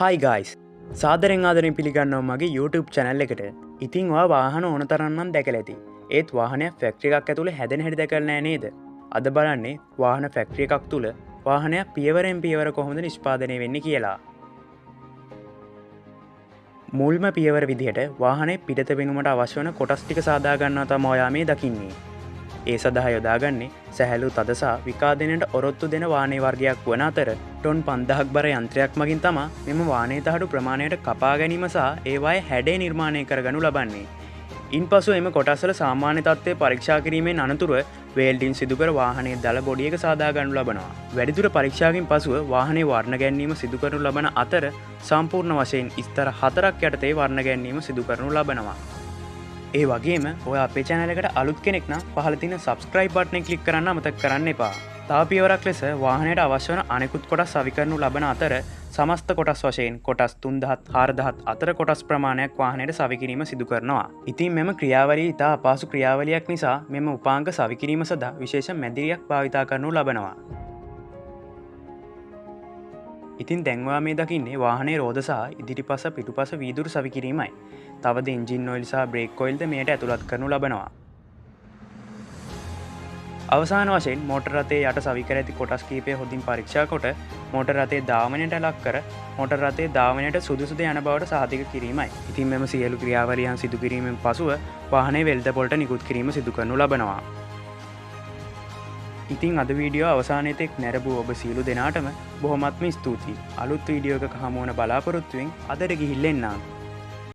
Hi guys! සාදරෙන් ආදරෙන් පිළිගන්නවා මගේ YouTube channel එකට. ඉතින් ඔයා වාහන ඕන තරම් නම් දැකලා ඇති. ඒත් වාහනයක් ෆැක්ටරි එකක් ඇතුලේ හැදෙන හැටි දැකලා නැහැ නේද? අද බලන්නේ වාහන ෆැක්ටරි එකක් තුල වාහනයක් පියවරෙන් පියවර කොහොමද නිෂ්පාදනය වෙන්නේ කියලා. මුල්ම පියවර විදිහට වාහනේ පිටත වෙනුමට අවශ්‍ය වන කොටස් ටික සාදා ගන්නවා තමයි ඔයා මේ දකින්නේ. ඒ සඳහා යොදාගන්නේ සැහැල්ලු තදසා විකාදනයට ඔරොත්තු දෙන වාහනේ වර්ගයක් වන අතර ටොන් 5000ක් බර යන්ත්‍රයක් මගින් තමා මෙම වාහනේ තහඩු ප්‍රමාණයට කපා ගැනීම සහ ඒවායේ හැඩය නිර්මාණය කරගනු ලබන්නේ. ඉන්පසු එම කොටස්වල සාමාන්‍ය තත්ත්වය පරීක්ෂා කිරීමෙන් අනතුරුව වේල්ඩින් සිදුකර වාහනේ දල බොඩි එක සාදා ගනු ලබනවා. වැඩිදුර පරීක්ෂාවකින් පසුව වාහනේ වර්ණ ගැනීම සිදු කරනු ලබන අතර සම්පූර්ණ වශයෙන් ස්තර 4ක් යටතේ වර්ණ ගැනීම සිදු කරනු ලබනවා. ඒ වගේම ඔය අපේ channel එකට අලුත් කෙනෙක් නම් පහළ තියෙන subscribe button එක click කරන්න අමතක කරන්න එපා. තව පියවරක් ලෙස වාහනයට අවශ්‍ය වන අනෙකුත් කොටස් සවි කරනු ලබන අතර සමස්ත කොටස් වශයෙන් කොටස් 3000 4000 අතර කොටස් ප්‍රමාණයක් වාහනයට සවි කිරීම සිදු කරනවා. ඉතින් මෙම ක්‍රියාවලිය ඉතා අපහසු ක්‍රියාවලියක් නිසා මෙම උපාංග සවි කිරීම සඳහා විශේෂ මැදිරියක් භාවිතා කරනු ලබනවා. ඉතින් දැන් ඔයා මේ දකින්නේ වාහනේ රෝද සහ ඉදිරිපස පිටුපස වීදුරු සවි කිරීමයි. තවද එන්ජින් ඔයිල් සහ බ්‍රේක් ඔයිල්ද මෙයට ඇතුළත් කරනු ලබනවා. අවසාන වශයෙන් මෝටර රථයේ යට සවි කර ඇති කොටස් කිහිපය හොඳින් පරීක්ෂා කොට මෝටර රථයේ ධාවනයට ලක් කර මෝටර රථයේ ධාවනයට සුදුසුද යන බවට සහතික කිරීමයි. ඉතින් මෙම සියලු ක්‍රියාවලියන් සිදු කිරීමෙන් පසුව වාහනේ වෙළඳ පොළට නිකුත් කිරීම සිදු කරනු ලබනවා. ඉතින් අද වීඩියෝ අවසානයේ තෙක් නැරඹූ ඔබ සියලු දෙනාටම බොහොමත්ම ස්තුතියි. අලුත් වීඩියෝ එකක හමු වන බලාපොරොත්තුවෙන් අදට ගිහිල්ලා එන්නම්.